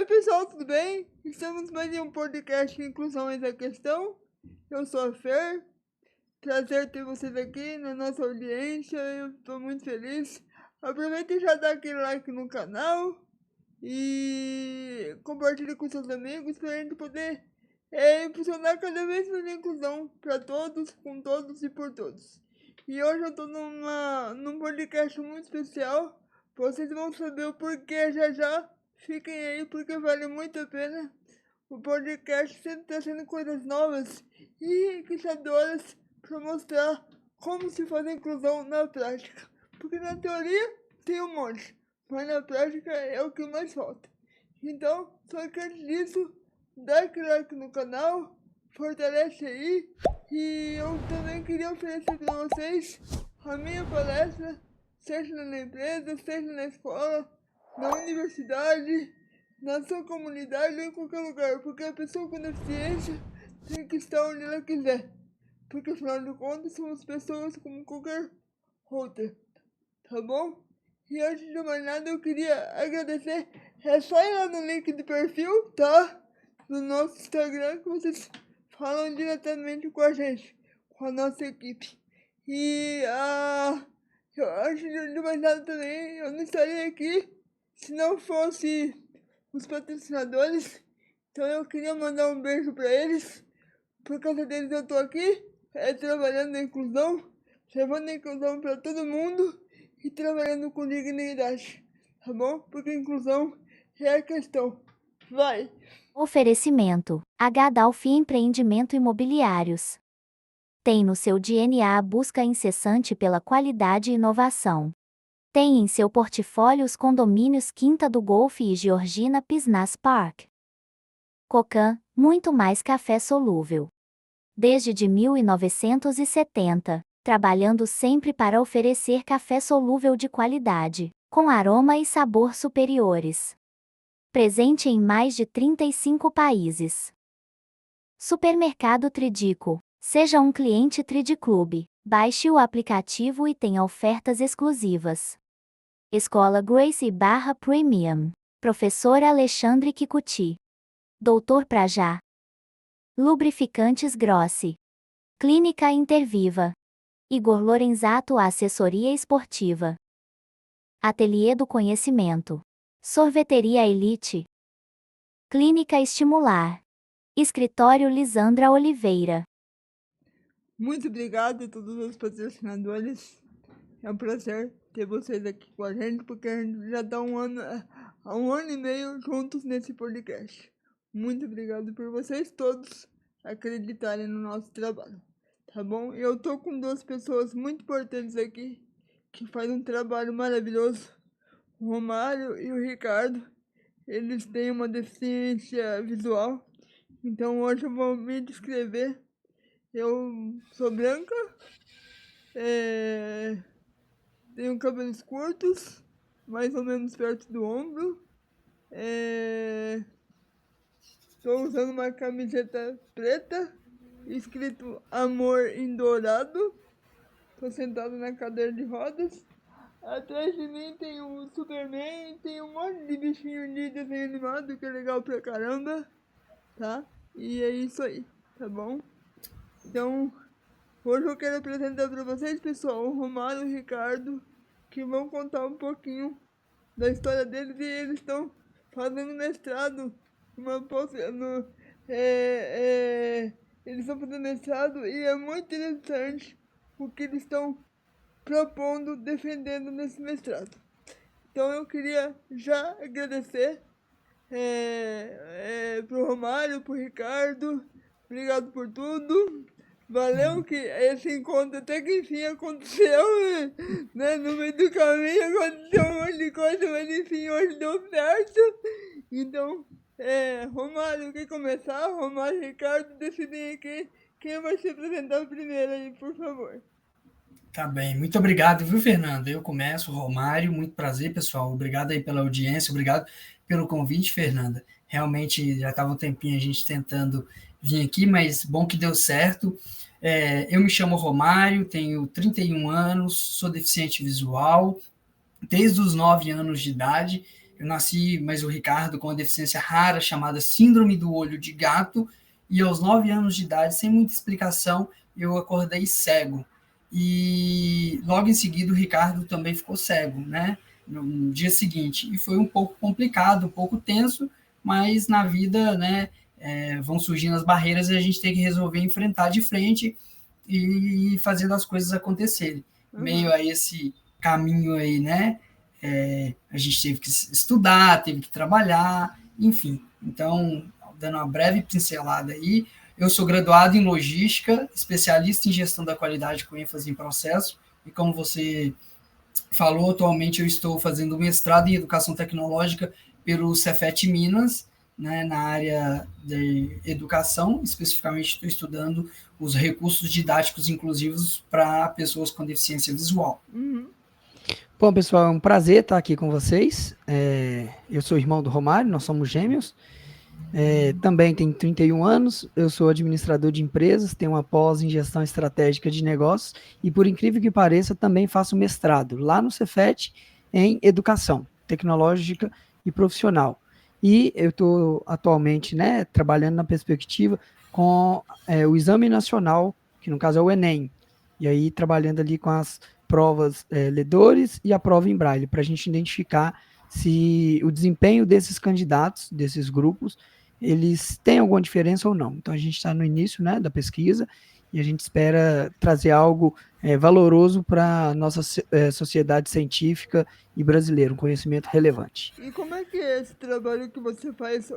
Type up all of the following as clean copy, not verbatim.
pessoal, tudo bem? Estamos mais em um podcast Inclusão Essa Questão. Eu sou a Fer. Prazer ter vocês aqui na nossa audiência. Eu estou muito feliz. Aproveita e já dá aquele like no canal e compartilhe com seus amigos para a gente poder impulsionar cada vez mais a inclusão para todos, com todos e por todos. E hoje eu estou num podcast muito especial. Vocês vão saber o porquê já já. Fiquem aí porque vale muito a pena. O podcast sempre trazendo coisas novas e enriquecedoras para mostrar como se faz a inclusão na prática. Porque na teoria tem um monte, mas na prática é o que mais falta. Então, só que antes disso, dá aquele like no canal, fortalece aí. E eu também queria oferecer para vocês a minha palestra, seja na empresa, seja na escola, na universidade, na sua comunidade ou em qualquer lugar, porque a pessoa com deficiência tem que estar onde ela quiser, porque afinal de contas somos pessoas como qualquer outra, tá bom? E antes de mais nada eu queria agradecer, é só ir lá no link do perfil, tá? No nosso Instagram que vocês falam diretamente com a gente, com a nossa equipe. E eu acho de mais nada também, eu não estaria aqui se não fosse os patrocinadores. Então eu queria mandar um beijo para eles. Por causa deles eu tô aqui, trabalhando na inclusão, levando a inclusão para todo mundo e trabalhando com dignidade, tá bom? Porque a inclusão é a questão. Vai! Oferecimento: H-Dalfi Empreendimento Imobiliários. Tem no seu DNA a busca incessante pela qualidade e inovação. Tem em seu portfólio os condomínios Quinta do Golfe e Georgina Pisnas Park. Cocan, muito mais café solúvel. Desde de 1970, trabalhando sempre para oferecer café solúvel de qualidade, com aroma e sabor superiores. Presente em mais de 35 países. Supermercado Tridico. Seja um cliente Tridiclube. Baixe o aplicativo e tenha ofertas exclusivas. Escola Gracie / Premium. Professor Alexandre Kikuchi. Doutor Prajá. Lubrificantes Grossi. Clínica Interviva. Igor Lorenzato Assessoria Esportiva. Ateliê do Conhecimento. Sorveteria Elite. Clínica Estimular. Escritório Lisandra Oliveira. Muito obrigado a todos os patrocinadores. É um prazer ter vocês aqui com a gente, porque a gente já está há um ano e meio juntos nesse podcast. Muito obrigado por vocês todos acreditarem no nosso trabalho, tá bom? Eu tô com duas pessoas muito importantes aqui, que fazem um trabalho maravilhoso, o Romário e o Ricardo. Eles têm uma deficiência visual, então hoje eu vou me descrever. Eu sou branca, tenho cabelos curtos, mais ou menos perto do ombro. Estou usando uma camiseta preta, escrito Amor em Dourado. Estou sentado na cadeira de rodas. Atrás de mim tem o Superman, tem um monte de bichinho de desenho animado que é legal pra caramba, tá? E é isso aí, tá bom? Então, hoje eu quero apresentar para vocês, pessoal, o Romário e o Ricardo, que vão contar um pouquinho da história deles e eles estão fazendo mestrado, eles estão fazendo mestrado e é muito interessante o que eles estão propondo, defendendo nesse mestrado. Então eu queria já agradecer pro Romário, pro Ricardo, obrigado por tudo. Valeu que esse encontro até que enfim aconteceu, né? No meio do caminho aconteceu um monte de coisa, mas enfim, hoje deu certo. Então, Romário, quer começar? Romário e Ricardo, decidem aqui quem vai se apresentar primeiro aí, por favor. Tá bem, muito obrigado, viu, Fernanda? Eu começo, Romário, muito prazer, pessoal. Obrigado aí pela audiência, obrigado pelo convite, Fernanda. Realmente já estava um tempinho a gente tentando vir aqui, mas bom que deu certo. Eu me chamo Romário, tenho 31 anos, sou deficiente visual, desde os 9 anos de idade. Eu nasci, mas o Ricardo, com uma deficiência rara chamada síndrome do olho de gato, e aos 9 anos de idade, sem muita explicação, eu acordei cego. E logo em seguida o Ricardo também ficou cego, né? No dia seguinte. E foi um pouco complicado, um pouco tenso, mas na vida, né, vão surgindo as barreiras e a gente tem que resolver enfrentar de frente e fazendo as coisas acontecerem. Meio a esse caminho aí, né? A gente teve que estudar, teve que trabalhar, enfim. Então, dando uma breve pincelada aí, eu sou graduado em logística, especialista em gestão da qualidade com ênfase em processo, e como você falou, atualmente eu estou fazendo mestrado em educação tecnológica pelo Cefet Minas, né, na área de educação, especificamente estou estudando os recursos didáticos inclusivos para pessoas com deficiência visual. Bom, pessoal, é um prazer estar aqui com vocês. Eu sou irmão do Romário, nós somos gêmeos. Também tenho 31 anos, eu sou administrador de empresas, tenho uma pós em gestão estratégica de negócios e, por incrível que pareça, também faço mestrado lá no Cefet em educação tecnológica e profissional. E eu estou atualmente, né, trabalhando na perspectiva com o Exame Nacional, que no caso é o Enem, e aí trabalhando ali com as provas ledores e a prova em braille, para a gente identificar se o desempenho desses candidatos, desses grupos, eles têm alguma diferença ou não. Então, a gente está no início, né, da pesquisa e a gente espera trazer algo valoroso para a nossa sociedade científica e brasileira, um conhecimento relevante. E como é que é esse trabalho que você faz,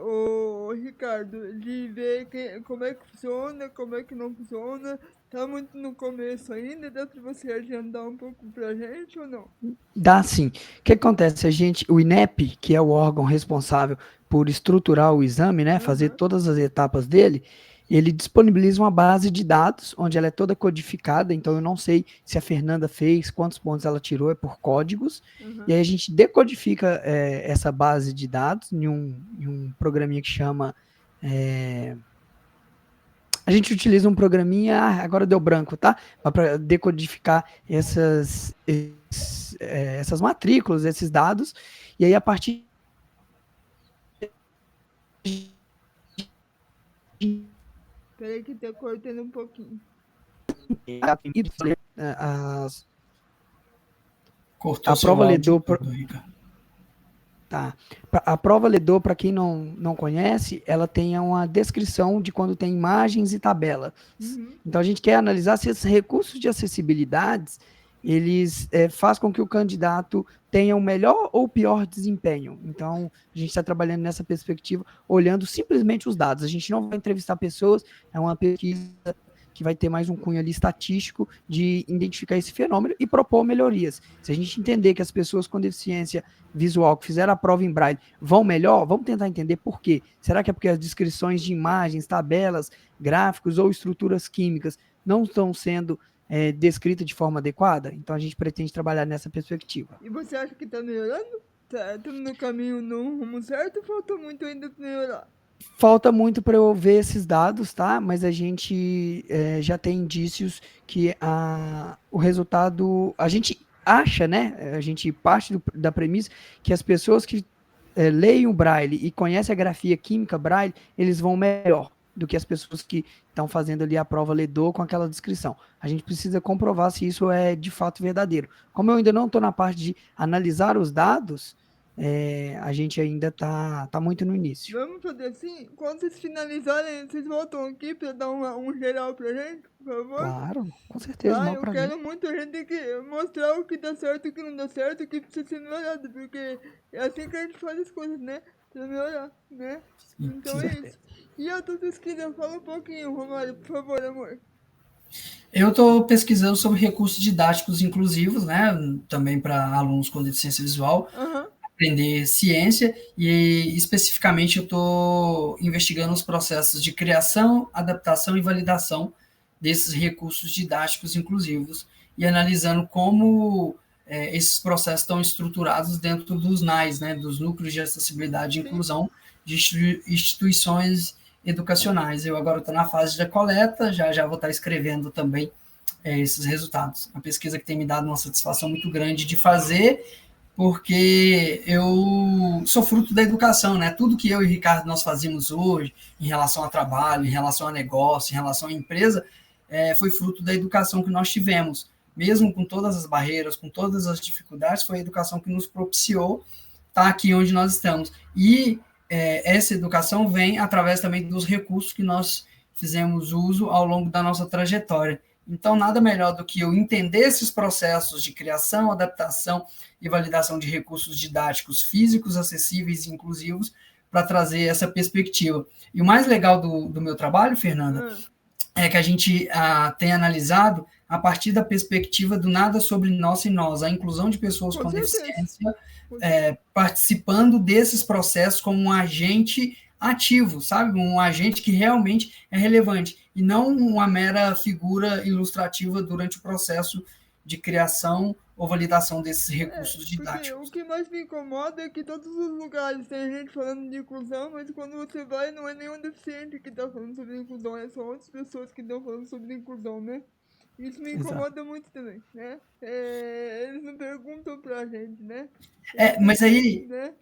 Ricardo, de ver como é que funciona, como é que não funciona? Está muito no começo ainda, dá para você adiantar um pouco para a gente ou não? Dá sim. O que acontece? O INEP, que é o órgão responsável por estruturar o exame, né, fazer todas as etapas dele, ele disponibiliza uma base de dados, onde ela é toda codificada, então eu não sei se a Fernanda fez, quantos pontos ela tirou, é por códigos, e aí a gente decodifica essa base de dados em um programinha que chama... A gente utiliza um programinha, agora deu branco, tá? Para decodificar essas matrículas, esses dados, e aí a partir... Peraí que tá cortando um pouquinho. Cortou a prova ledor Tá. A prova ledor, para quem não conhece, ela tem uma descrição de quando tem imagens e tabelas. Então a gente quer analisar se esses recursos de acessibilidade eles fazem com que o candidato tenha o melhor ou pior desempenho. Então a gente está trabalhando nessa perspectiva, olhando simplesmente os dados. A gente não vai entrevistar pessoas, é uma pesquisa que vai ter mais um cunho ali estatístico de identificar esse fenômeno e propor melhorias. Se a gente entender que as pessoas com deficiência visual que fizeram a prova em braille vão melhor, vamos tentar entender por quê. Será que é porque as descrições de imagens, tabelas, gráficos ou estruturas químicas não estão sendo descritas de forma adequada? Então a gente pretende trabalhar nessa perspectiva. E você acha que está melhorando? Estamos no caminho, no rumo certo, ou falta muito ainda para melhorar? Falta muito para eu ver esses dados, tá? Mas a gente já tem indícios que o resultado... A gente acha, né? A gente parte da premissa que as pessoas que leem o Braille e conhecem a grafia química Braille, eles vão melhor do que as pessoas que estão fazendo ali a prova ledor com aquela descrição. A gente precisa comprovar se isso é de fato verdadeiro. Como eu ainda não estou na parte de analisar os dados... a gente ainda está muito no início. Vamos fazer assim? Quando vocês finalizarem, vocês voltam aqui para dar um geral pra gente, por favor? Claro, com certeza. Eu quero muito a gente que mostrar o que dá certo, o que não dá certo, o que precisa ser melhorado, porque é assim que a gente faz as coisas, né? Pra melhorar, né? Então é isso. E a tua pesquisa, fala um pouquinho, Romário, por favor, amor. Eu estou pesquisando sobre recursos didáticos inclusivos, né? Também para alunos com deficiência visual. Aprender ciência e, especificamente, eu estou investigando os processos de criação, adaptação e validação desses recursos didáticos inclusivos e analisando como esses processos estão estruturados dentro dos NAIs, né, dos Núcleos de Acessibilidade e Inclusão de instituições educacionais. Eu agora estou na fase da coleta, já vou estar escrevendo também esses resultados. A pesquisa que tem me dado uma satisfação muito grande de fazer, porque eu sou fruto da educação, né? Tudo que eu e o Ricardo nós fazíamos hoje, em relação a trabalho, em relação a negócio, em relação à empresa, foi fruto da educação que nós tivemos. Mesmo com todas as barreiras, com todas as dificuldades, foi a educação que nos propiciou estar aqui onde nós estamos. E essa educação vem através também dos recursos que nós fizemos uso ao longo da nossa trajetória. Então, nada melhor do que eu entender esses processos de criação, adaptação e validação de recursos didáticos físicos, acessíveis e inclusivos para trazer essa perspectiva. E o mais legal do meu trabalho, Fernanda, é que a gente tem analisado a partir da perspectiva do nada sobre nós e nós, a inclusão de pessoas com deficiência, participando desses processos como um agente ativo, sabe? Um agente que realmente é relevante, e não uma mera figura ilustrativa durante o processo de criação ou validação desses recursos didáticos. O que mais me incomoda é que todos os lugares tem gente falando de inclusão, mas quando você vai, não é nenhum deficiente que está falando sobre inclusão, é só outras pessoas que estão falando sobre inclusão, né? Isso me incomoda muito também, né? Eles não perguntam pra gente, né? Mas aí... Né?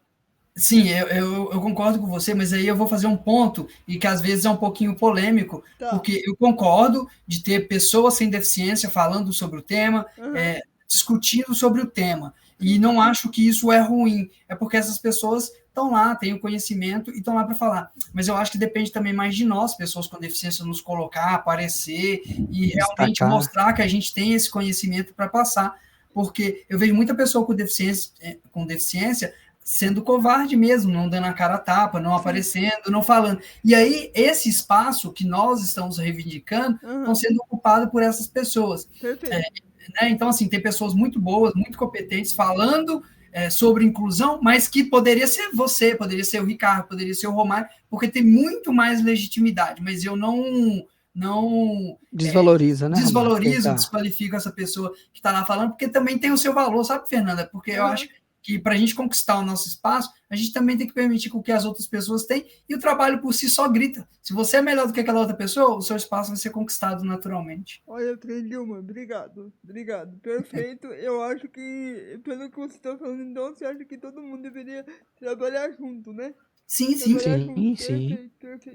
Sim, eu concordo com você, mas aí eu vou fazer um ponto, e que às vezes é um pouquinho polêmico, porque eu concordo de ter pessoas sem deficiência falando sobre o tema, discutindo sobre o tema, e não acho que isso é ruim, é porque essas pessoas estão lá, têm o conhecimento e estão lá para falar. Mas eu acho que depende também mais de nós, pessoas com deficiência, nos colocar, aparecer e realmente mostrar que a gente tem esse conhecimento para passar, porque eu vejo muita pessoa com deficiência sendo covarde mesmo, não dando a cara a tapa, não aparecendo, não falando. E aí, esse espaço que nós estamos reivindicando estão sendo ocupado por essas pessoas. Né? Então, assim, tem pessoas muito boas, muito competentes, falando sobre inclusão, mas que poderia ser você, poderia ser o Ricardo, poderia ser o Romário, porque tem muito mais legitimidade, mas eu não desvaloriza, né? Desvalorizo, desqualifico essa pessoa que está lá falando, porque também tem o seu valor, sabe, Fernanda? Porque eu acho que para a gente conquistar o nosso espaço, a gente também tem que permitir que as outras pessoas têm, e o trabalho por si só grita. Se você é melhor do que aquela outra pessoa, o seu espaço vai ser conquistado naturalmente. Olha, Dilma, obrigado, perfeito. Eu acho que, pelo que você está falando, então, você acha que todo mundo deveria trabalhar junto, né? Sim.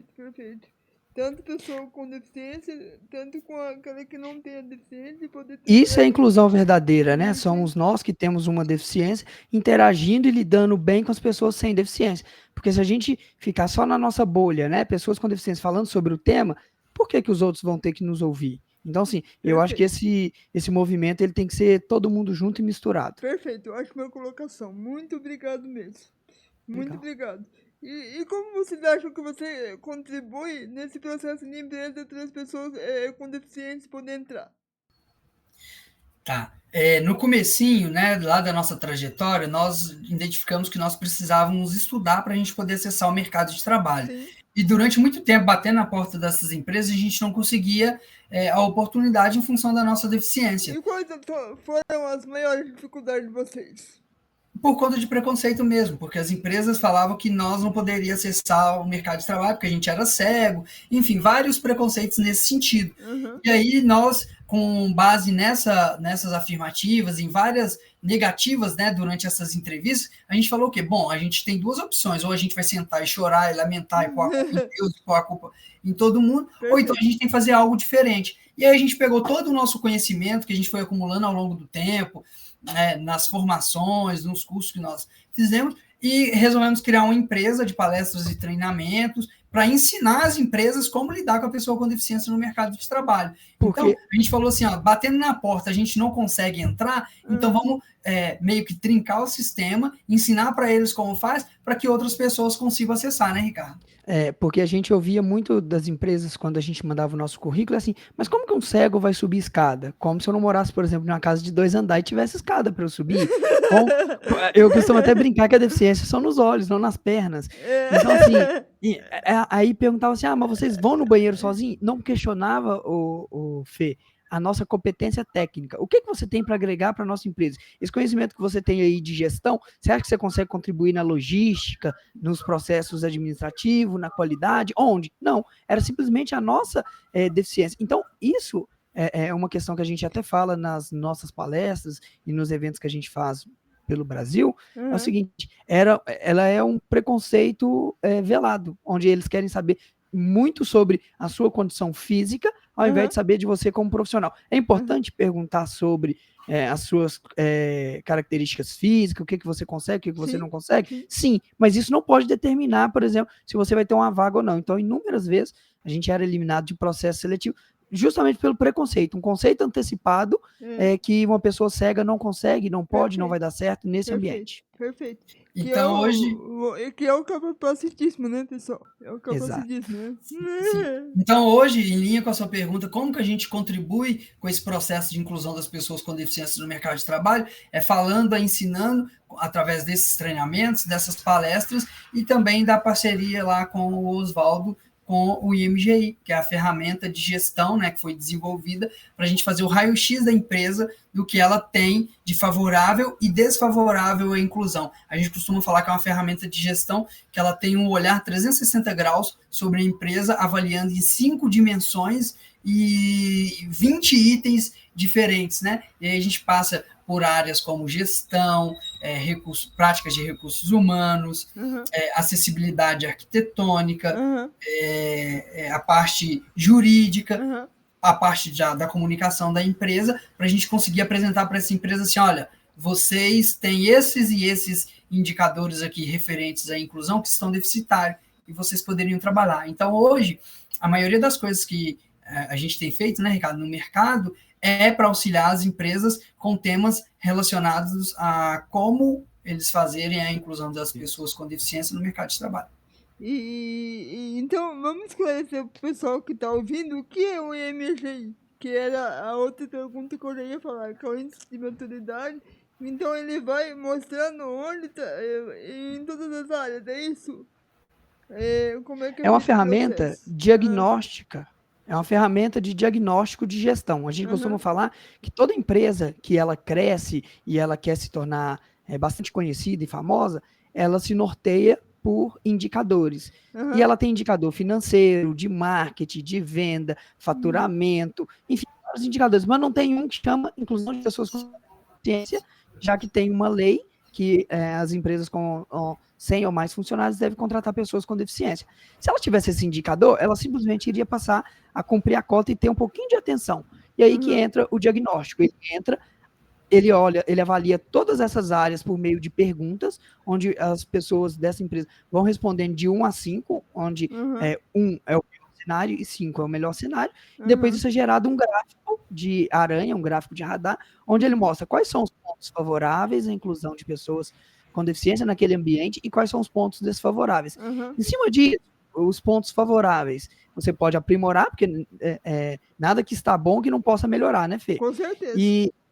Perfeito. Tanto pessoa com deficiência, tanto com aquela que não tem a deficiência. Isso é inclusão verdadeira, né? Somos nós que temos uma deficiência interagindo e lidando bem com as pessoas sem deficiência. Porque se a gente ficar só na nossa bolha, né? Pessoas com deficiência falando sobre o tema, por que os outros vão ter que nos ouvir? Então, assim, eu acho que esse movimento ele tem que ser todo mundo junto e misturado. Perfeito, ótima colocação. Muito obrigado mesmo. Muito obrigado. E como vocês acham que você contribui nesse processo de empresa para as pessoas com deficiência poderem entrar? Tá. No comecinho, né, lá da nossa trajetória, nós identificamos que nós precisávamos estudar para a gente poder acessar o mercado de trabalho. Sim. E durante muito tempo, batendo na porta dessas empresas, a gente não conseguia a oportunidade em função da nossa deficiência. E quais foram as maiores dificuldades de vocês? Por conta de preconceito mesmo, porque as empresas falavam que nós não poderíamos acessar o mercado de trabalho, porque a gente era cego, enfim, vários preconceitos nesse sentido. E aí nós, com base nessas afirmativas, em várias negativas, né, durante essas entrevistas, a gente falou o quê? Bom, a gente tem duas opções, ou a gente vai sentar e chorar e lamentar e pôr a culpa em Deus, pôr a culpa em todo mundo, ou então a gente tem que fazer algo diferente. E aí a gente pegou todo o nosso conhecimento que a gente foi acumulando ao longo do tempo, nas formações, nos cursos que nós fizemos, e resolvemos criar uma empresa de palestras e treinamentos para ensinar as empresas como lidar com a pessoa com deficiência no mercado de trabalho. Então, a gente falou assim, batendo na porta, a gente não consegue entrar, então vamos meio que trincar o sistema, ensinar para eles como faz, para que outras pessoas consigam acessar, né, Ricardo? Porque a gente ouvia muito das empresas, quando a gente mandava o nosso currículo, assim, mas como que um cego vai subir escada? Como se eu não morasse, por exemplo, numa casa de 2 andares e tivesse escada para eu subir? Eu costumo até brincar que a deficiência são nos olhos, não nas pernas. Então, assim, aí perguntava assim, mas vocês vão no banheiro sozinhos? Não questionava, o Fê, a nossa competência técnica. O que você tem para agregar para a nossa empresa? Esse conhecimento que você tem aí de gestão, você acha que você consegue contribuir na logística, nos processos administrativos, na qualidade? Onde? Não, era simplesmente a nossa deficiência. Então, isso é uma questão que a gente até fala nas nossas palestras e nos eventos que a gente faz pelo Brasil, é o Aham. seguinte, ela é um preconceito velado, onde eles querem saber muito sobre a sua condição física, ao invés Aham. de saber de você como profissional. É Aham. importante perguntar sobre as suas características físicas, o que você consegue, o que você não Sim, consegue. sim. Sim, mas isso não pode determinar, por exemplo, se você vai ter uma vaga ou não. Então, inúmeras vezes, a gente era eliminado de processo seletivo justamente pelo preconceito, um conceito antecipado É, que uma pessoa cega não consegue, não pode, não vai perfeito, dar certo nesse perfeito, ambiente. perfeito. Então, hoje, Que é o capacitismo, né, pessoal? É o Exato. capacitismo, né? sim. Então, hoje, em linha com a sua pergunta, como que a gente contribui com esse processo de inclusão das pessoas com deficiência no mercado de trabalho? É falando, ensinando, através desses treinamentos, dessas palestras, e também da parceria lá com o Oswaldo, com o IMGI, que é a ferramenta de gestão, né, que foi desenvolvida para a gente fazer o raio-x da empresa, do que ela tem de favorável e desfavorável à inclusão. A gente costuma falar que é uma ferramenta de gestão que ela tem um olhar 360 graus sobre a empresa, avaliando em 5 dimensões e 20 itens diferentes, né? E aí a gente passa por áreas como gestão, práticas de recursos humanos, Aham, acessibilidade arquitetônica, aham, a parte jurídica, aham. a parte da comunicação da empresa, para a gente conseguir apresentar para essa empresa assim, olha, vocês têm esses e esses indicadores aqui referentes à inclusão que estão deficitários e vocês poderiam trabalhar. Então, hoje, a maioria das coisas que a gente tem feito, né, Ricardo, no mercado, é para auxiliar as empresas com temas relacionados a como eles fazerem a inclusão das pessoas com deficiência no mercado de trabalho. Então, vamos esclarecer para o pessoal que está ouvindo o que é o IMGI, que era a outra pergunta que eu já ia falar, que é o índice de maturidade. Então, ele vai mostrando onde tá, em todas as áreas, é isso? Como é que é É uma feito o ferramenta processo? Aham, diagnóstica, é uma ferramenta de diagnóstico de gestão. A gente costuma aham, falar que toda empresa que ela cresce e ela quer se tornar bastante conhecida e famosa, ela se norteia por indicadores. E aham, ela tem indicador financeiro, de marketing, de venda, faturamento, enfim, vários indicadores, mas não tem um que chama inclusão de pessoas com deficiência, já que tem uma lei que as empresas com 100 ou mais funcionários devem contratar pessoas com deficiência. Se ela tivesse esse indicador, ela simplesmente iria passar a cumprir a cota e ter um pouquinho de atenção. E aí que aham, entra o diagnóstico. Ele entra, ele olha, ele avalia todas essas áreas por meio de perguntas, onde as pessoas dessa empresa vão respondendo de 1 a 5, onde aham, 1 é o pior cenário e 5 é o melhor cenário. E depois aham, isso é gerado um gráfico de aranha, um gráfico de radar, onde ele uhum, mostra quais são os pontos favoráveis à inclusão de pessoas com deficiência naquele ambiente e quais são os pontos desfavoráveis. aham. Em cima disso, os pontos favoráveis você pode aprimorar, porque nada que está bom que não possa melhorar, né, Fê? Com certeza.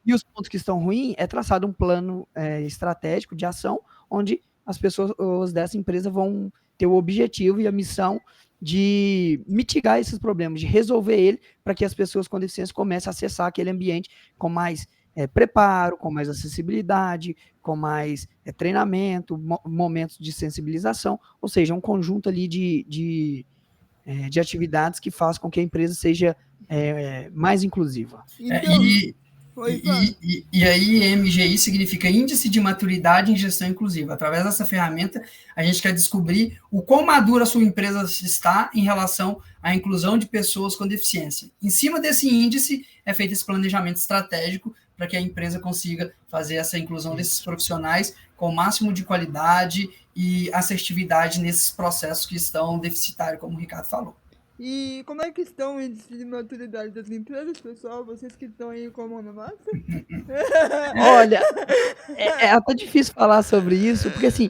E os pontos que estão ruins é traçado um plano estratégico de ação, onde as pessoas dessa empresa vão ter o objetivo e a missão de mitigar esses problemas, de resolver ele, para que as pessoas com deficiência comecem a acessar aquele ambiente com mais preparo, com mais acessibilidade, com mais treinamento, momentos de sensibilização, ou seja, um conjunto ali de atividades que faz com que a empresa seja mais inclusiva. É, Então, oi, fala. e aí, MGI significa Índice de Maturidade em Gestão Inclusiva. Através dessa ferramenta, a gente quer descobrir o quão madura a sua empresa está em relação à inclusão de pessoas com deficiência. Em cima desse índice, é feito esse planejamento estratégico para que a empresa consiga fazer essa inclusão desses profissionais com o máximo de qualidade e assertividade nesses processos que estão deficitários, como o Ricardo falou. E como é que estão o índice de maturidade das empresas, pessoal? Vocês que estão aí com a mão na massa? Olha, é até difícil falar sobre isso, porque assim,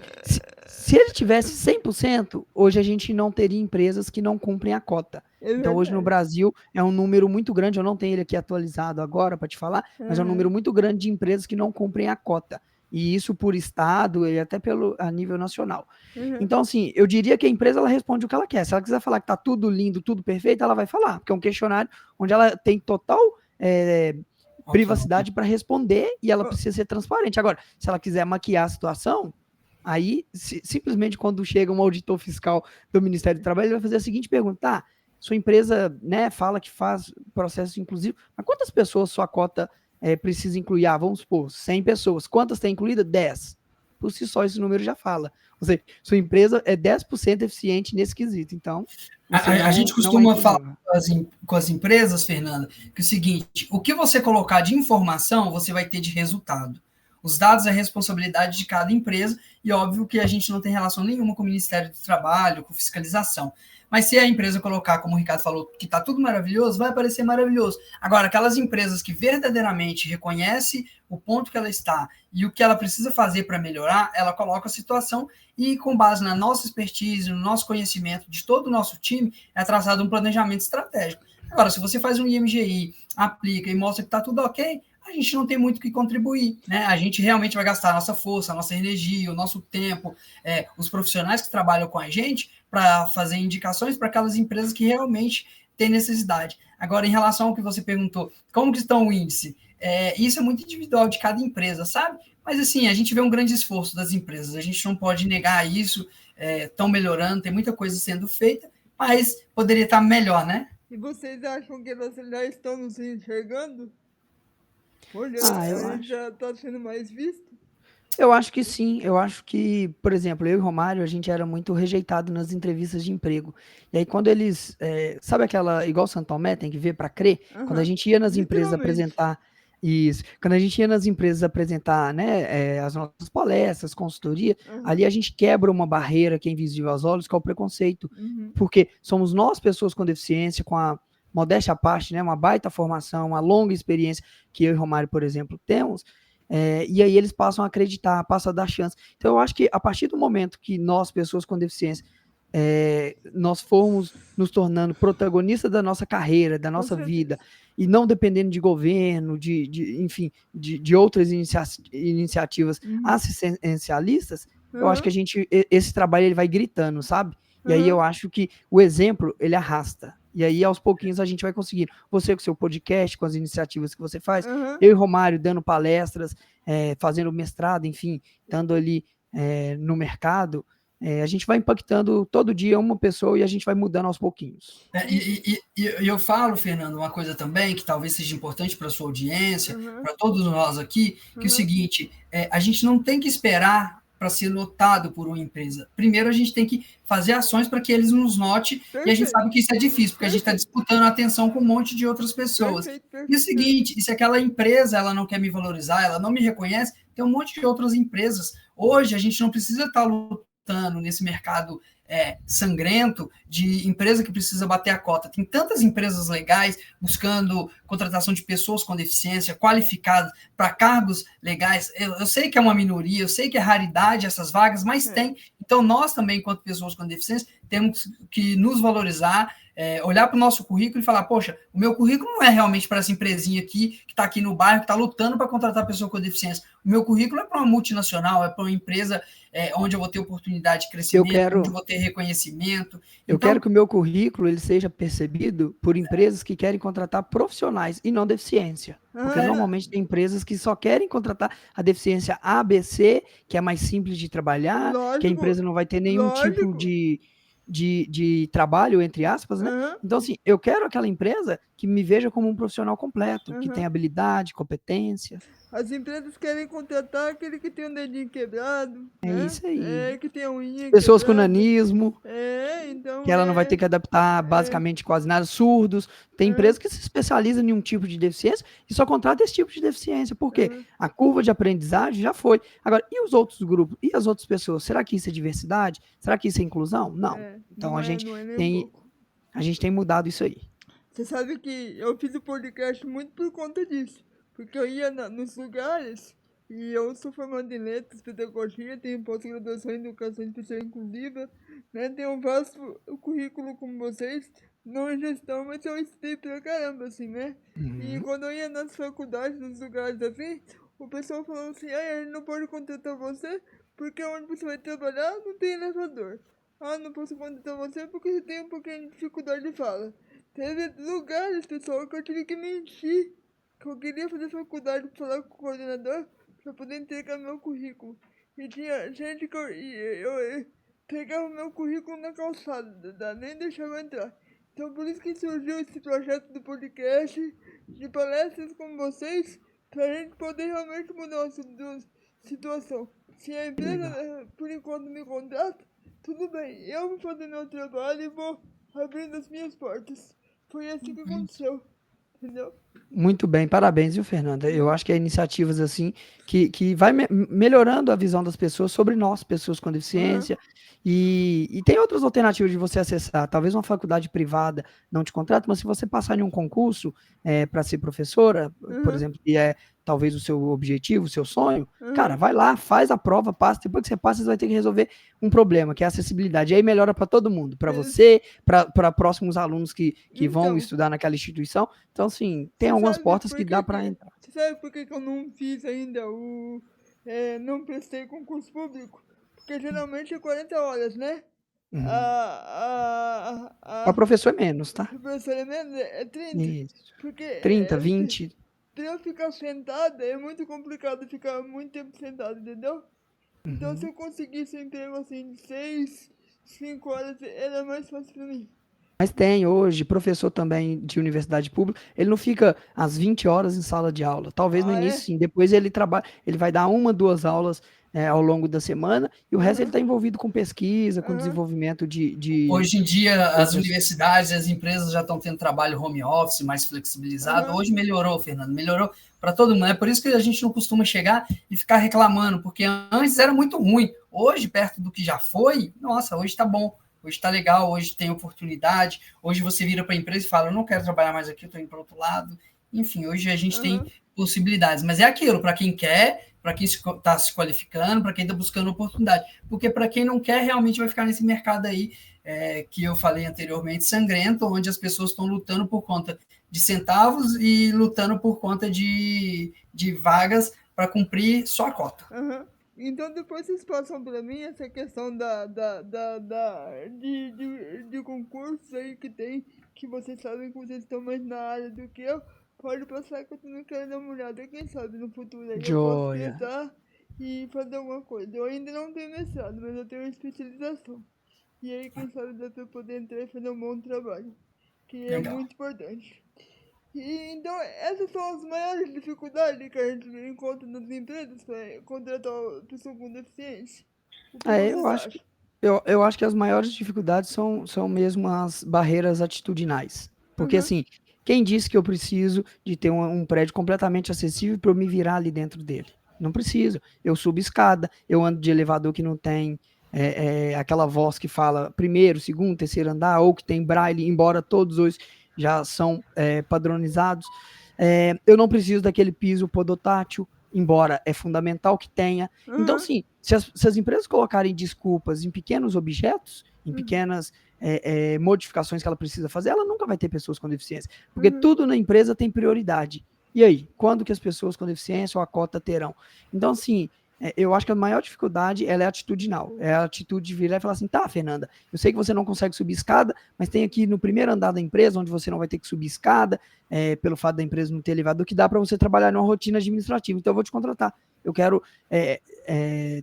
se ele tivesse 100%, hoje a gente não teria empresas que não cumprem a cota. É Então, hoje no verdade. Brasil é um número muito grande, eu não tenho ele aqui atualizado agora para te falar, mas é um número Aham, muito grande de empresas que não cumprem a cota. E isso por estado e até a nível nacional. aham. Então, assim, eu diria que a empresa ela responde o que ela quer. Se ela quiser falar que está tudo lindo, tudo perfeito, ela vai falar, porque é um questionário onde ela tem total privacidade para responder e ela Ó, precisa ser transparente. Agora, se ela quiser maquiar a situação, aí simplesmente quando chega um auditor fiscal do Ministério do Trabalho, ele vai fazer a seguinte pergunta: sua empresa, né, fala que faz processo inclusivo, mas quantas pessoas sua cota precisa incluir, vamos supor, 100 pessoas. Quantas tem incluída? 10. Por si só, esse número já fala. Ou seja, sua empresa é 10% eficiente nesse quesito. Então, você A gente não é costuma falar inclusiva. com as empresas, Fernanda, que é o seguinte: o que você colocar de informação, você vai ter de resultado. Os dados é responsabilidade de cada empresa, e óbvio que a gente não tem relação nenhuma com o Ministério do Trabalho, com fiscalização. Mas se a empresa colocar, como o Ricardo falou, que está tudo maravilhoso, vai parecer maravilhoso. Agora, aquelas empresas que verdadeiramente reconhecem o ponto que ela está e o que ela precisa fazer para melhorar, ela coloca a situação e, com base na nossa expertise, no nosso conhecimento de todo o nosso time, é traçado um planejamento estratégico. Agora, se você faz um IMGI, aplica e mostra que está tudo ok, a gente não tem muito o que contribuir, né? A gente realmente vai gastar a nossa força, a nossa energia, o nosso tempo, os profissionais que trabalham com a gente para fazer indicações para aquelas empresas que realmente têm necessidade. Agora, em relação ao que você perguntou, como que estão o índice? Isso é muito individual de cada empresa, sabe? Mas, assim, a gente vê um grande esforço das empresas, a gente não pode negar isso, estão melhorando, tem muita coisa sendo feita, mas poderia estar melhor, né? E vocês acham que elas já estão nos enxergando? Hoje Eu a gente acho. já está sendo mais visto? Eu acho que sim. Eu acho que, por exemplo, eu e o Romário, a gente era muito rejeitado nas entrevistas de emprego. E aí, quando eles. Sabe aquela. Igual Santo Tomé, tem que ver para crer? Quando a Aham, gente ia nas empresas literalmente. apresentar. Isso. Quando a gente ia nas empresas apresentar, né, as nossas palestras, consultoria, ali Aham, a gente quebra uma barreira que é invisível aos olhos, que é o preconceito. uhum, Porque somos nós, pessoas com deficiência, com a modéstia à parte, né, uma baita formação, uma longa experiência que eu e o Romário, por exemplo, temos. E aí eles passam a acreditar, passam a dar chance. Então eu acho que a partir do momento que nós, pessoas com deficiência, nós formos nos tornando protagonistas da nossa carreira, da com nossa vida, certeza. e não dependendo de governo, enfim, de outras iniciativas Uhum, assistencialistas, eu acho que aham, esse trabalho ele vai gritando, sabe? E aí eu aham, acho que o exemplo, ele arrasta. E aí, aos pouquinhos, a gente vai conseguindo. Você com o seu podcast, com as iniciativas que você faz, aham. eu e Romário dando palestras, fazendo mestrado, enfim, estando ali no mercado, a gente vai impactando todo dia uma pessoa e a gente vai mudando aos pouquinhos. E, E eu falo, Fernando, uma coisa também que talvez seja importante para a sua audiência, aham, para todos nós aqui, que é o aham, seguinte: a gente não tem que esperar para ser notado por uma empresa. Primeiro, a gente tem que fazer ações para que eles nos notem, e a gente sabe perfeito, que isso é difícil, porque a gente está perfeito, disputando a atenção com um monte de outras pessoas. perfeito, E o perfeito, perfeito. seguinte, e se aquela empresa ela não quer me valorizar, ela não me reconhece, tem um monte de outras empresas. Hoje, a gente não precisa estar lutando nesse mercado sangrento de empresa que precisa bater a cota. Tem tantas empresas legais buscando contratação de pessoas com deficiência qualificadas para cargos legais. Eu sei que é uma minoria, eu sei que é raridade essas vagas, mas É, tem. Então, nós também, enquanto pessoas com deficiência, temos que nos valorizar, olhar para o nosso currículo e falar, poxa, o meu currículo não é realmente para essa empresinha aqui, que está aqui no bairro, que está lutando para contratar pessoa com deficiência. O meu currículo é para uma multinacional, é para uma empresa onde eu vou ter oportunidade de Eu crescimento, onde eu quero, vou ter reconhecimento. eu quero Então, que o meu currículo ele seja percebido por empresas que querem contratar profissionais e não deficiência. Porque aham, normalmente tem empresas que só querem contratar a deficiência ABC, que é mais simples de trabalhar, que a lógico, empresa não vai ter nenhum tipo lógico. de trabalho, entre aspas, né? Aham, Então, assim, eu quero aquela empresa que me veja como um profissional completo, que tem aham. habilidade, competência. As empresas querem contratar aquele que tem um dedinho quebrado, É né? isso aí. Que tem a unha Pessoas com quebrada. nanismo, que Então ela não vai ter que adaptar é, basicamente quase nada. Surdos. Tem aham, empresas que se especializam em um tipo de deficiência e só contrata esse tipo de deficiência. Por quê? aham, A curva de aprendizagem já foi. Agora, e os outros grupos? E as outras pessoas? Será que isso é diversidade? Será que isso é inclusão? Não. Então não é nem um pouco. a gente tem mudado isso aí. Você sabe que eu fiz o podcast muito por conta disso. Porque eu ia nos lugares e eu sou formado em letras, pedagogia, tenho pós-graduação em educação especial inclusiva, né? Tenho um vasto currículo como vocês, não em gestão, mas eu estudei pra caramba, assim, né? E Uhum. quando eu ia nas faculdades, nos lugares assim, o pessoal falou assim, ele não pode contratar você porque onde você vai trabalhar não tem elevador. Não posso contratar você porque você tem um pouquinho de dificuldade de fala. Teve lugares, pessoal, que eu tive que mentir. Que eu queria fazer faculdade para falar com o coordenador para poder entregar meu currículo. E tinha gente que eu pegava meu currículo na calçada, nem deixava eu entrar. Então por isso que surgiu esse projeto do podcast, de palestras como vocês, pra gente poder realmente mudar a situação. Se a empresa, Legal. por enquanto, me contrata, tudo bem, eu vou fazer meu trabalho e vou abrindo as minhas portas. Foi assim que aconteceu, entendeu? Muito bem, parabéns, viu, Fernanda? Eu acho que é iniciativas assim que vai melhorando a visão das pessoas sobre nós, pessoas com Aham, deficiência. E tem outras alternativas de você acessar. Talvez uma faculdade privada não te contrate, mas se você passar em um concurso para ser professora, por aham, exemplo, que é talvez o seu objetivo, o seu sonho, cara, aham. vai lá, faz a prova, passa. Depois que você passa, você vai ter que resolver um problema, que é a acessibilidade. E aí melhora para todo mundo, para Beleza. você, para próximos alunos que vão Então, estudar naquela instituição. Então, assim, tem você algumas sabe portas por que dá que para que, entrar. você sabe por que que eu não fiz ainda não prestei concurso público? Porque geralmente é 40 horas, né? Uhum. Para A professor é menos, tá? professora é 30. Isso. Porque 30, 20. pra eu ficar sentada é muito complicado ficar muito tempo sentado, entendeu? Então se Uhum. eu conseguisse um emprego assim de 6, 5 horas, era mais fácil pra mim. Mas tem hoje, professor também de universidade pública, ele não fica às 20 horas em sala de aula. Talvez no Ah, início, é? sim. Depois ele trabalha, ele vai dar uma, duas aulas ao longo da semana, e o resto ele Aham, está envolvido com pesquisa, com aham, desenvolvimento de Hoje em dia, as outras. universidades, as empresas já estão tendo trabalho home office mais flexibilizado. aham, Hoje melhorou, Fernando, melhorou para todo mundo. É por isso que a gente não costuma chegar e ficar reclamando, porque antes era muito ruim. Hoje, perto do que já foi, nossa, hoje está bom, hoje está legal, hoje tem oportunidade. Hoje você vira para a empresa e fala: eu não quero trabalhar mais aqui, eu estou indo para outro lado. Enfim, hoje a gente tem aham. possibilidades, mas é aquilo, para quem quer, para quem está se qualificando, para quem está buscando oportunidade. Porque para quem não quer, realmente vai ficar nesse mercado aí que eu falei anteriormente, sangrento, onde as pessoas estão lutando por conta de centavos e lutando por conta de vagas para cumprir só a cota. Aham. Então depois vocês passam para mim essa questão de concursos aí que tem, que vocês sabem que vocês estão mais na área do que eu. Pode passar que eu também quero dar uma olhada. Quem sabe no futuro aí eu posso Joia. prestar e fazer alguma coisa. Eu ainda não tenho mestrado, mas eu tenho especialização. E aí quem sabe dá para eu poder entrar e fazer um bom trabalho, que é Legal. muito importante. E, então, essas são as maiores dificuldades que a gente encontra nas empresas para contratar pessoa com deficiência. O que Eu vocês acho que acham? eu acho que as maiores dificuldades são mesmo as barreiras atitudinais. Porque, Uhum, assim, quem disse que eu preciso de ter um prédio completamente acessível para eu me virar ali dentro dele? Não preciso. Eu subo escada, eu ando de elevador que não tem aquela voz que fala primeiro, segundo, terceiro andar, ou que tem braille, embora todos os já são padronizados. Eu não preciso daquele piso podotátil, embora é fundamental que tenha. Então, uhum, sim, se as empresas colocarem desculpas em pequenos objetos, em uhum, pequenas modificações que ela precisa fazer, ela nunca vai ter pessoas com deficiência, porque uhum, tudo na empresa tem prioridade. E aí, quando que as pessoas com deficiência ou a cota terão? Então, assim, eu acho que a maior dificuldade ela é atitudinal, é a atitude de virar e falar assim, tá, Fernanda, eu sei que você não consegue subir escada, mas tem aqui no primeiro andar da empresa, onde você não vai ter que subir escada, pelo fato da empresa não ter elevador, que dá para você trabalhar numa rotina administrativa, então eu vou te contratar. Eu quero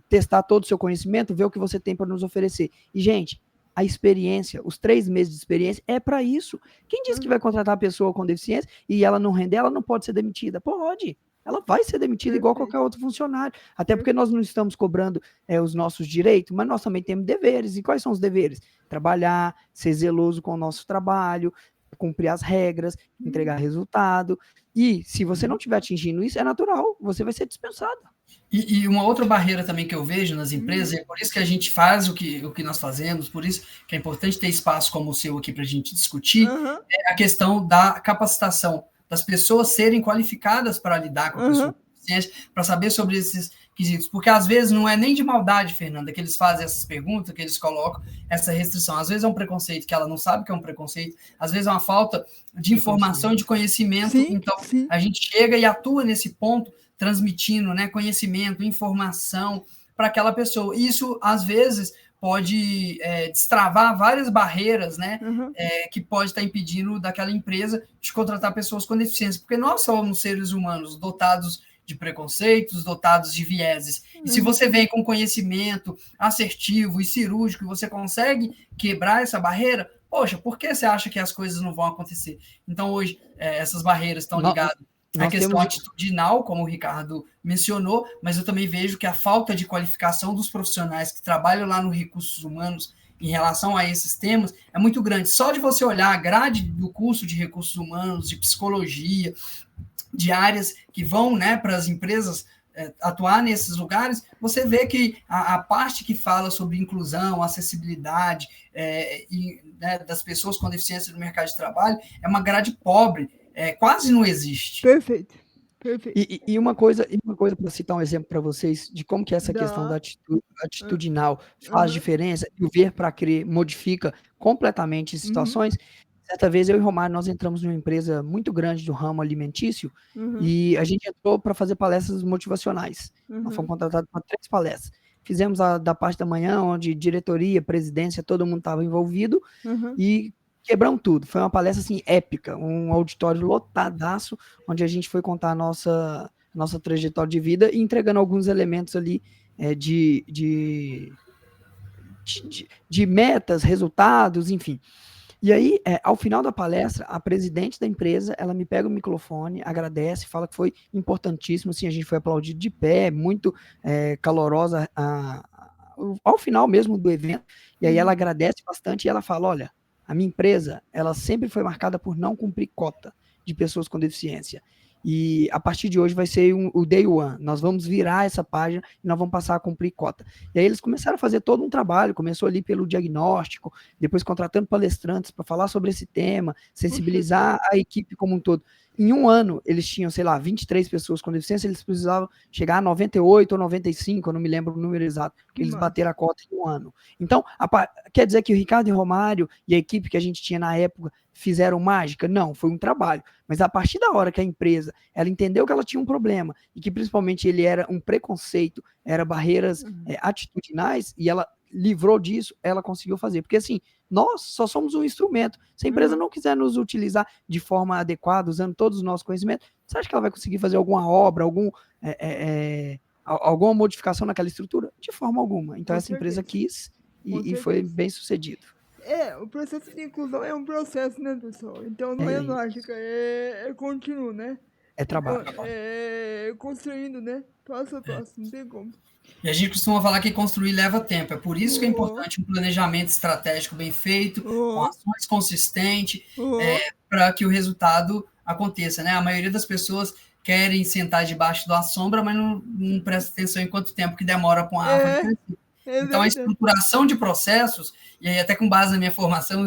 testar todo o seu conhecimento, ver o que você tem para nos oferecer. E, gente, a experiência, os 3 meses de experiência é para isso. Quem disse que uhum. vai contratar a pessoa com deficiência e ela não render, ela não pode ser demitida? Pode. Ela vai ser demitida igual qualquer Perfeito, outro funcionário. Até porque perfeito. nós não estamos cobrando os nossos direitos, mas nós também temos deveres. E quais são os deveres? Trabalhar, ser zeloso com o nosso trabalho, cumprir as regras, Uhum, entregar resultado. E se você não estiver atingindo isso, é natural, você vai ser dispensado. E uma outra barreira também que eu vejo nas empresas, uhum, e é por isso que a gente faz o que nós fazemos, por isso que é importante ter espaço como o seu aqui para a gente discutir, uhum, é a questão da capacitação, das pessoas serem qualificadas para lidar com a pessoa uhum, com deficiência, para saber sobre esses quesitos. Porque às vezes não é nem de maldade, Fernanda, que eles fazem essas perguntas, que eles colocam essa restrição. Às vezes é um preconceito que ela não sabe que é um preconceito, às vezes é uma falta de informação e de conhecimento. sim, Então, sim. a gente chega e atua nesse ponto transmitindo, né, conhecimento, informação para aquela pessoa. Isso, às vezes, pode destravar várias barreiras, né, Uhum, que pode estar impedindo daquela empresa de contratar pessoas com deficiência, porque nós somos seres humanos dotados de preconceitos, dotados de vieses. E se uhum, você vem com conhecimento assertivo e cirúrgico e você consegue quebrar essa barreira, poxa, por que você acha que as coisas não vão acontecer? Então, hoje, essas barreiras estão No- ligadas a questão atitudinal, como o Ricardo mencionou, mas eu também vejo que a falta de qualificação dos profissionais que trabalham lá no recursos humanos em relação a esses temas é muito grande. Só de você olhar a grade do curso de recursos humanos, de psicologia, de áreas que vão, né, para as empresas atuar nesses lugares, você vê que a parte que fala sobre inclusão, acessibilidade e, né, das pessoas com deficiência no mercado de trabalho é uma grade pobre, quase não existe. Perfeito. Perfeito. E uma coisa para citar um exemplo para vocês de como que essa questão da atitudinal faz diferença e o ver para crer modifica completamente situações. Certa vez eu e Romário, nós entramos numa empresa muito grande do ramo alimentício e a gente entrou para fazer palestras motivacionais. Nós fomos contratados para 3 palestras. Fizemos a da parte da manhã, onde diretoria, presidência, todo mundo estava envolvido e quebramos tudo. Foi uma palestra assim épica, um auditório lotadaço, onde a gente foi contar a nossa trajetória de vida e entregando alguns elementos ali de metas, resultados, enfim. E aí, ao final da palestra, a presidente da empresa, ela me pega o microfone, agradece, fala que foi importantíssimo, assim, a gente foi aplaudido de pé, muito calorosa ao final mesmo do evento, e aí ela agradece bastante e ela fala, olha, a minha empresa, ela sempre foi marcada por não cumprir cota de pessoas com deficiência. E a partir de hoje vai ser o Day One. Nós vamos virar essa página e nós vamos passar a cumprir cota. E aí eles começaram a fazer todo um trabalho. Começou ali pelo diagnóstico, depois contratando palestrantes para falar sobre esse tema, sensibilizar a equipe como um todo. Em um ano, eles tinham, sei lá, 23 pessoas com deficiência, eles precisavam chegar a 98 ou 95, eu não me lembro o número exato, porque eles bateram a cota em um ano. Então, quer dizer que o Ricardo e o Romário e a equipe que a gente tinha na época fizeram mágica? Não, foi um trabalho. Mas a partir da hora que a empresa ela entendeu que ela tinha um problema e que principalmente ele era um preconceito, era barreiras atitudinais, e ela livrou disso, ela conseguiu fazer. Porque assim, nós só somos um instrumento. Se a empresa não quiser nos utilizar de forma adequada, usando todos os nossos conhecimentos, você acha que ela vai conseguir fazer alguma obra, alguma modificação naquela estrutura? De forma alguma. Então essa empresa quis e foi bem sucedido. O processo de inclusão é um processo, né, pessoal? Então não é mágica, é contínuo, né? É trabalho. Então, construindo, né? Passo a passo, não tem como. E a gente costuma falar que construir leva tempo. É por isso que é importante um planejamento estratégico bem feito, com ações consistentes, para que o resultado aconteça, né? A maioria das pessoas querem sentar debaixo da sombra, mas não presta atenção em quanto tempo que demora com a árvore crescer. Então, a estruturação de processos, e aí até com base na minha formação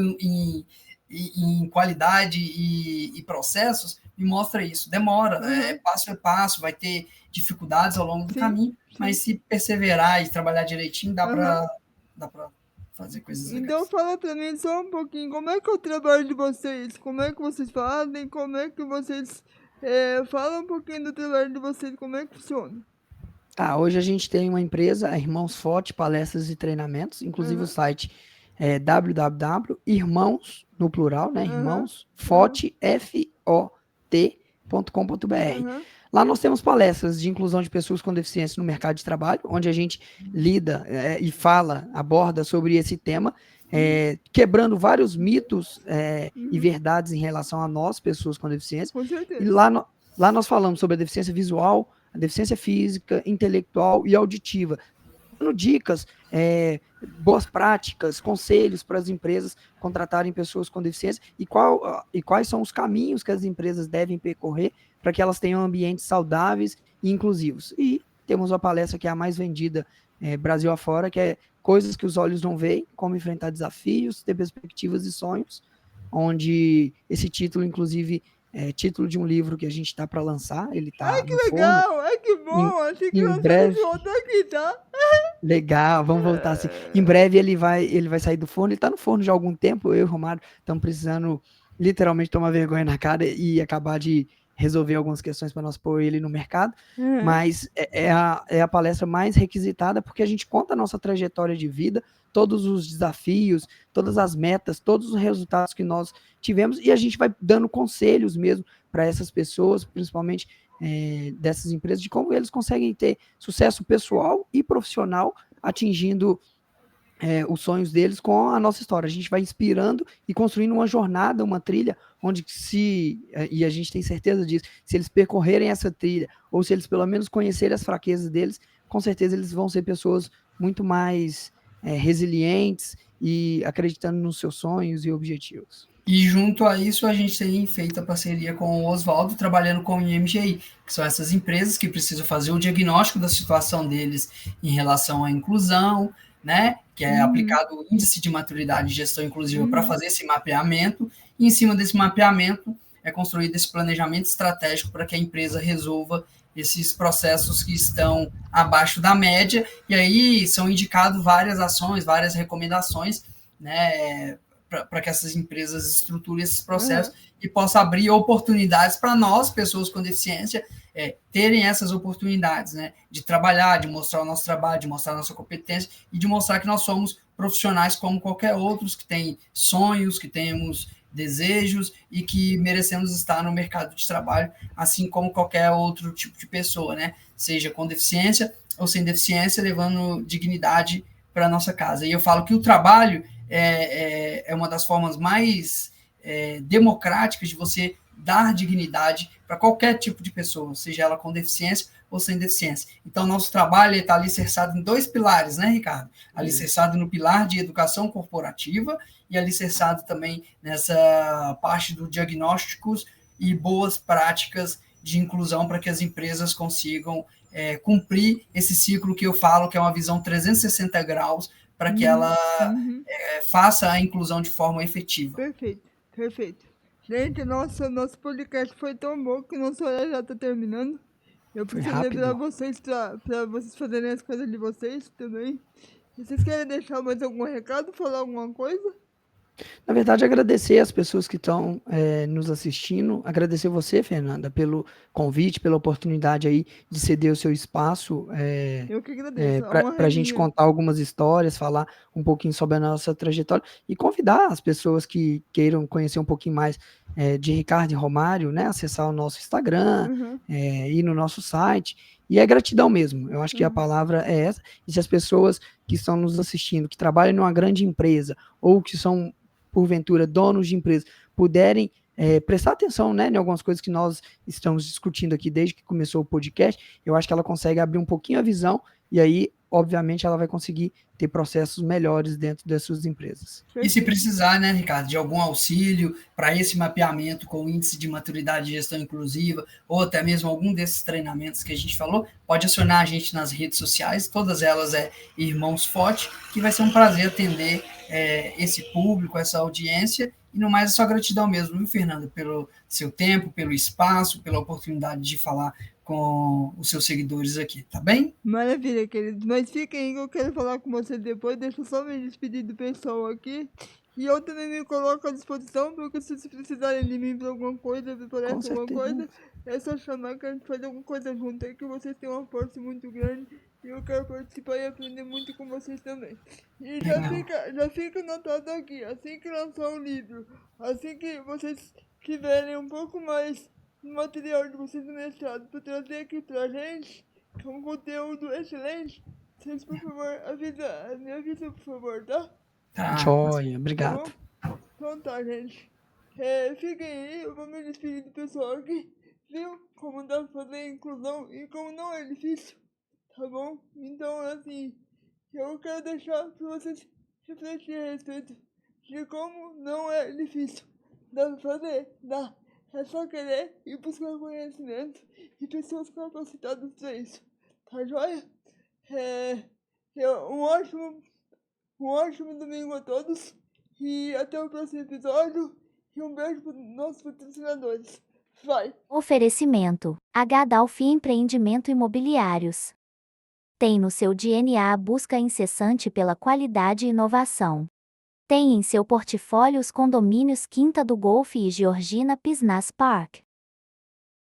em qualidade e processos, me mostra isso. Demora, passo a passo, vai ter dificuldades ao longo do caminho, mas se perseverar e trabalhar direitinho, dá para fazer coisas legais. Então, fala para mim só um pouquinho, como é que é o trabalho de vocês? Como é que vocês fazem? Como é que vocês... fala um pouquinho do trabalho de vocês, como é que funciona? Hoje a gente tem uma empresa, a Irmãos Forte, palestras e treinamentos, inclusive o site é www.irmãos, no plural, né, irmãosforte, FOT.com.br. Lá nós temos palestras de inclusão de pessoas com deficiência no mercado de trabalho, onde a gente lida e fala, aborda sobre esse tema, quebrando vários mitos e verdades em relação a nós, pessoas com deficiência. Com certeza. E lá nós falamos sobre a deficiência visual, a deficiência física, intelectual e auditiva, dando dicas, boas práticas, conselhos para as empresas contratarem pessoas com deficiência e quais são os caminhos que as empresas devem percorrer para que elas tenham ambientes saudáveis e inclusivos. E temos uma palestra que é a mais vendida Brasil afora, que é Coisas que os Olhos Não Veem, Como Enfrentar Desafios, Ter Perspectivas e Sonhos, onde esse título, inclusive, título de um livro que a gente está para lançar, ele está que legal, forno. Que bom, achei que em breve. Aqui, tá? Legal, vamos voltar assim. Em breve ele vai sair do forno, ele está no forno já há algum tempo, eu e o Romário estamos precisando literalmente tomar vergonha na cara e acabar de resolver algumas questões para nós pôr ele no mercado, mas é a palestra mais requisitada porque a gente conta a nossa trajetória de vida, todos os desafios, todas as metas, todos os resultados que nós tivemos, e a gente vai dando conselhos mesmo para essas pessoas, principalmente dessas empresas, de como eles conseguem ter sucesso pessoal e profissional, atingindo os sonhos deles com a nossa história. A gente vai inspirando e construindo uma jornada, uma trilha, onde e a gente tem certeza disso, se eles percorrerem essa trilha, ou se eles pelo menos conhecerem as fraquezas deles, com certeza eles vão ser pessoas muito mais resilientes e acreditando nos seus sonhos e objetivos. E junto a isso, a gente tem feito a parceria com o Oswaldo, trabalhando com o IMGI, que são essas empresas que precisam fazer o diagnóstico da situação deles em relação à inclusão, né? Que é aplicado o índice de maturidade de gestão inclusiva para fazer esse mapeamento, e em cima desse mapeamento é construído esse planejamento estratégico para que a empresa resolva esses processos que estão abaixo da média, e aí são indicadas várias ações, várias recomendações, né, para que essas empresas estruturem esses processos e possam abrir oportunidades para nós, pessoas com deficiência, terem essas oportunidades, né, de trabalhar, de mostrar o nosso trabalho, de mostrar a nossa competência e de mostrar que nós somos profissionais como qualquer outros, que têm sonhos, que temos desejos e que merecemos estar no mercado de trabalho, assim como qualquer outro tipo de pessoa, né, seja com deficiência ou sem deficiência, levando dignidade para a nossa casa. E eu falo que o trabalho é uma das formas mais democráticas de você dar dignidade para qualquer tipo de pessoa, seja ela com deficiência ou sem deficiência. Então, nosso trabalho está alicerçado em 2 pilares, né, Ricardo? Alicerçado no pilar de educação corporativa e alicerçado também nessa parte do diagnósticos e boas práticas de inclusão para que as empresas consigam cumprir esse ciclo que eu falo, que é uma visão 360 graus, para que ela faça a inclusão de forma efetiva. Perfeito, perfeito. Gente, nosso podcast foi tão bom que nosso horário já está terminando. Eu preciso lembrar vocês para vocês fazerem as coisas de vocês também. Vocês querem deixar mais algum recado, falar alguma coisa? Na verdade, agradecer as pessoas que estão nos assistindo, agradecer você, Fernanda, pelo convite, pela oportunidade aí de ceder o seu espaço Eu que agradeço. para a gente contar algumas histórias, falar um pouquinho sobre a nossa trajetória e convidar as pessoas que queiram conhecer um pouquinho mais de Ricardo e Romário, né, acessar o nosso Instagram, ir no nosso site. E é gratidão mesmo, eu acho que a palavra é essa. E se as pessoas que estão nos assistindo, que trabalham numa grande empresa ou que são porventura, donos de empresas, puderem prestar atenção, né, em algumas coisas que nós estamos discutindo aqui desde que começou o podcast, eu acho que ela consegue abrir um pouquinho a visão e aí, obviamente, ela vai conseguir ter processos melhores dentro das suas empresas. E se precisar, né, Ricardo, de algum auxílio para esse mapeamento com o índice de maturidade de gestão inclusiva ou até mesmo algum desses treinamentos que a gente falou, pode acionar a gente nas redes sociais, todas elas Irmãos Forte, que vai ser um prazer atender esse público, essa audiência, e no mais é só gratidão mesmo, viu, Fernanda, pelo seu tempo, pelo espaço, pela oportunidade de falar com os seus seguidores aqui, tá bem? Maravilha, querido. Mas fiquem aí que eu quero falar com você depois. Deixa eu só me despedir do pessoal aqui. E eu também me coloco à disposição, porque se vocês precisarem de mim para alguma coisa, para alguma coisa, é só chamar que a gente faz alguma coisa junto aí, que vocês têm uma força muito grande. E eu quero participar e aprender muito com vocês também. E já fica anotado aqui, assim que lançar o livro, assim que vocês tiverem um pouco mais do material de vocês no mestrado para trazer aqui pra gente, que é um conteúdo excelente, vocês, por favor, me avisam, por favor, tá? Tá. Joia, obrigado. Tá, então tá, gente. Fiquem aí, eu vou me despedir do pessoal aqui, viu? Como dá pra fazer a inclusão e como não é difícil, tá bom? Então, assim, eu quero deixar pra vocês refletirem a respeito de como não é difícil. Dá pra fazer? Dá. É só querer e buscar conhecimento e pessoas capacitadas para isso. Tá joia? Um ótimo domingo a todos e até o próximo episódio. E um beijo para os nossos patrocinadores. Vai! Oferecimento: H-Dalphi Empreendimento Imobiliários. Tem no seu DNA a busca incessante pela qualidade e inovação. Tem em seu portfólio os condomínios Quinta do Golfe e Georgina Pisnas Park.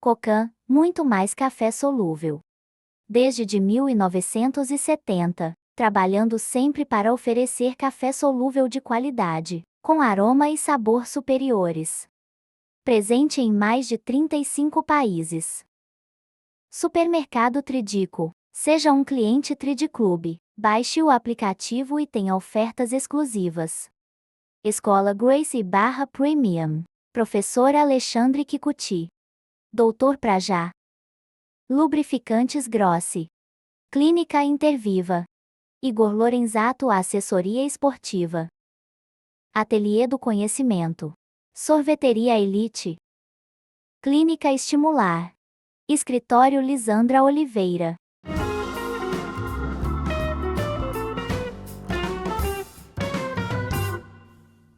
Cocan, muito mais café solúvel. Desde de 1970, trabalhando sempre para oferecer café solúvel de qualidade, com aroma e sabor superiores. Presente em mais de 35 países. Supermercado Tridico. Seja um cliente Tridiclube. Baixe o aplicativo e tenha ofertas exclusivas. Escola Gracie / Premium. Professor Alexandre Kikuchi. Doutor Prajá. Lubrificantes Grossi. Clínica Interviva. Igor Lorenzato Assessoria Esportiva. Ateliê do Conhecimento. Sorveteria Elite. Clínica Estimular. Escritório Lisandra Oliveira.